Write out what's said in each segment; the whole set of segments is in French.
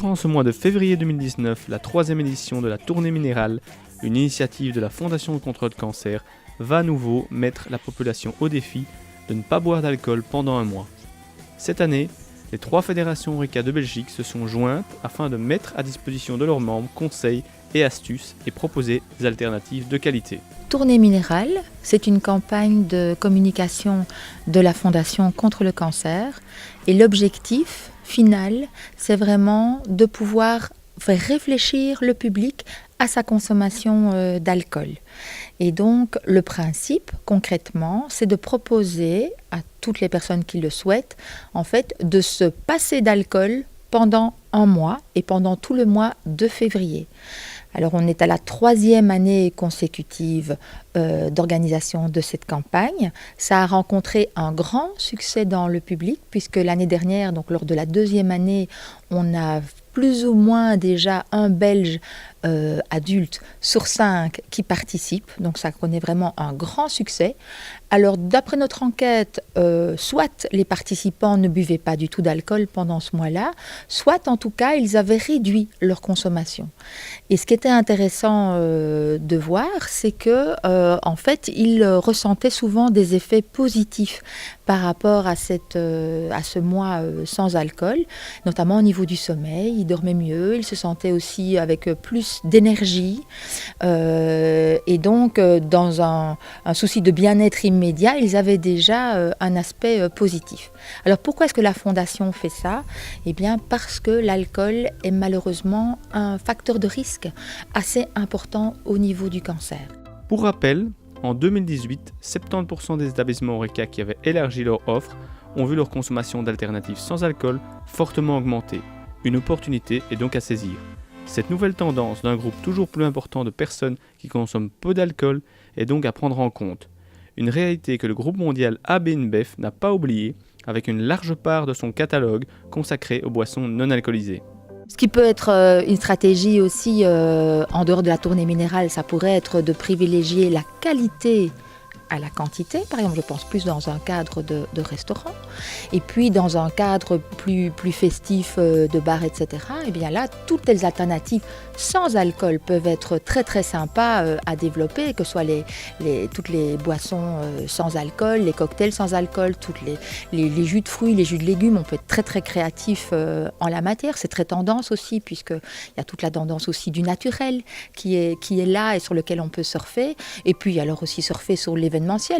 Durant ce mois de février 2019, la 3e édition de la Tournée Minérale, une initiative de la Fondation contre le cancer, va à nouveau mettre la population au défi de ne pas boire d'alcool pendant un mois. Cette année, les 3 fédérations Horeca de Belgique se sont jointes afin de mettre à disposition de leurs membres conseils et astuces et proposer des alternatives de qualité. Tournée Minérale, c'est une campagne de communication de la Fondation contre le cancer et l'objectif final, c'est vraiment de pouvoir faire réfléchir le public à sa consommation d'alcool. Et donc le principe concrètement, c'est de proposer à toutes les personnes qui le souhaitent en fait de se passer d'alcool pendant un mois et pendant tout le mois de février. Alors on est à la 3e année consécutive d'organisation de cette campagne. Ça a rencontré un grand succès dans le public puisque l'année dernière, donc lors de la 2e année, on a plus ou moins déjà un Belge adulte sur 5 qui participe. Donc ça connaît vraiment un grand succès. Alors d'après notre enquête, soit les participants ne buvaient pas du tout d'alcool pendant ce mois-là, soit en tout cas ils avaient réduit leur consommation. Et ce qui était intéressant de voir, c'est que en fait ils ressentaient souvent des effets positifs par rapport à ce mois sans alcool, notamment au niveau du sommeil. Ils dormaient mieux, ils se sentaient aussi avec plus d'énergie et donc dans un souci de bien-être immédiat, ils avaient déjà un aspect positif. Alors pourquoi est-ce que la Fondation fait ça ? Eh bien parce que l'alcool est malheureusement un facteur de risque assez important au niveau du cancer. Pour rappel, en 2018, 70% des établissements Horeca qui avaient élargi leur offre ont vu leur consommation d'alternatives sans alcool fortement augmenter. Une opportunité est donc à saisir. Cette nouvelle tendance d'un groupe toujours plus important de personnes qui consomment peu d'alcool est donc à prendre en compte. Une réalité que le groupe mondial AB InBev n'a pas oubliée, avec une large part de son catalogue consacré aux boissons non alcoolisées. Ce qui peut être une stratégie aussi en dehors de la tournée minérale, ça pourrait être de privilégier la qualité à la quantité, par exemple, je pense plus dans un cadre de restaurant, et puis dans un cadre plus festif de bar, etc. Et bien là, toutes les alternatives sans alcool peuvent être très très sympas à développer, que ce soit toutes les boissons sans alcool, les cocktails sans alcool, les jus de fruits, les jus de légumes, on peut être très très créatif en la matière. C'est très tendance aussi, puisqu'il y a toute la tendance aussi du naturel qui est là et sur lequel on peut surfer, et puis alors aussi surfer sur l'événementiel.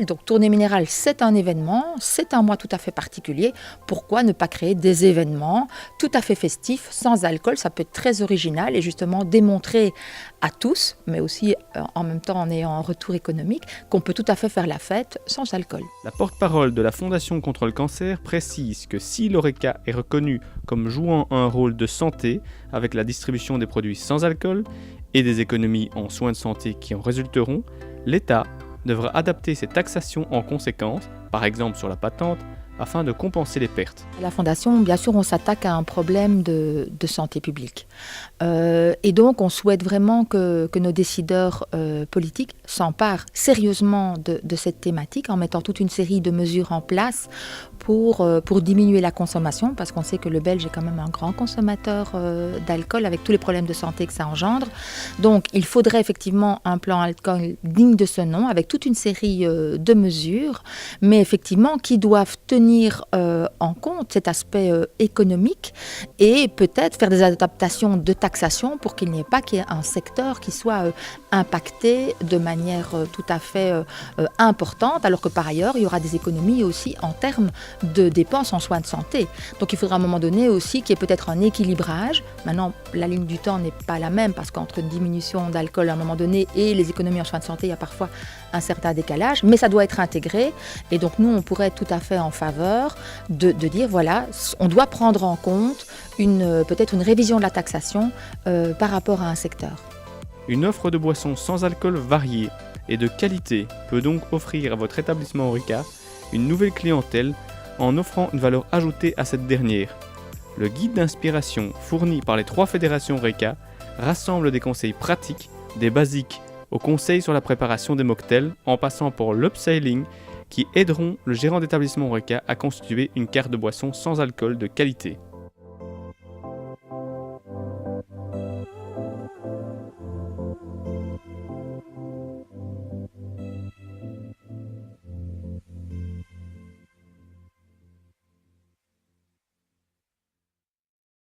Donc Tournée Minérale, c'est un événement, c'est un mois tout à fait particulier. Pourquoi ne pas créer des événements tout à fait festifs, sans alcool ? Ça peut être très original et justement démontrer à tous, mais aussi en même temps en ayant un retour économique, qu'on peut tout à fait faire la fête sans alcool. La porte-parole de la Fondation contre le cancer précise que si l'Horeca est reconnu comme jouant un rôle de santé avec la distribution des produits sans alcool et des économies en soins de santé qui en résulteront, l'État devra adapter ses taxations en conséquence, par exemple sur la patente, afin de compenser les pertes. La Fondation, bien sûr, on s'attaque à un problème de santé publique. Et donc, on souhaite vraiment que nos décideurs politiques s'emparent sérieusement de cette thématique en mettant toute une série de mesures en place pour diminuer la consommation, parce qu'on sait que le Belge est quand même un grand consommateur d'alcool avec tous les problèmes de santé que ça engendre. Donc, il faudrait effectivement un plan alcool digne de ce nom, avec toute une série de mesures, mais effectivement qui doivent tenir en compte cet aspect économique et peut-être faire des adaptations de taxation pour qu'il n'y ait pas un secteur qui soit impacté de manière tout à fait importante, alors que par ailleurs, il y aura des économies aussi en termes de dépenses en soins de santé. Donc il faudra à un moment donné aussi qu'il y ait peut-être un équilibrage. Maintenant, la ligne du temps n'est pas la même parce qu'entre une diminution d'alcool à un moment donné et les économies en soins de santé, il y a parfois un certain décalage, mais ça doit être intégré. Et donc nous, on pourrait être tout à fait en faveur de dire, voilà, on doit prendre en compte peut-être une révision de la taxation par rapport à un secteur. Une offre de boissons sans alcool variée et de qualité peut donc offrir à votre établissement Horeca une nouvelle clientèle en offrant une valeur ajoutée à cette dernière. Le guide d'inspiration fourni par les 3 fédérations Horeca rassemble des conseils pratiques, des basiques aux conseils sur la préparation des mocktails en passant par l'upselling qui aideront le gérant d'établissement Horeca à constituer une carte de boisson sans alcool de qualité.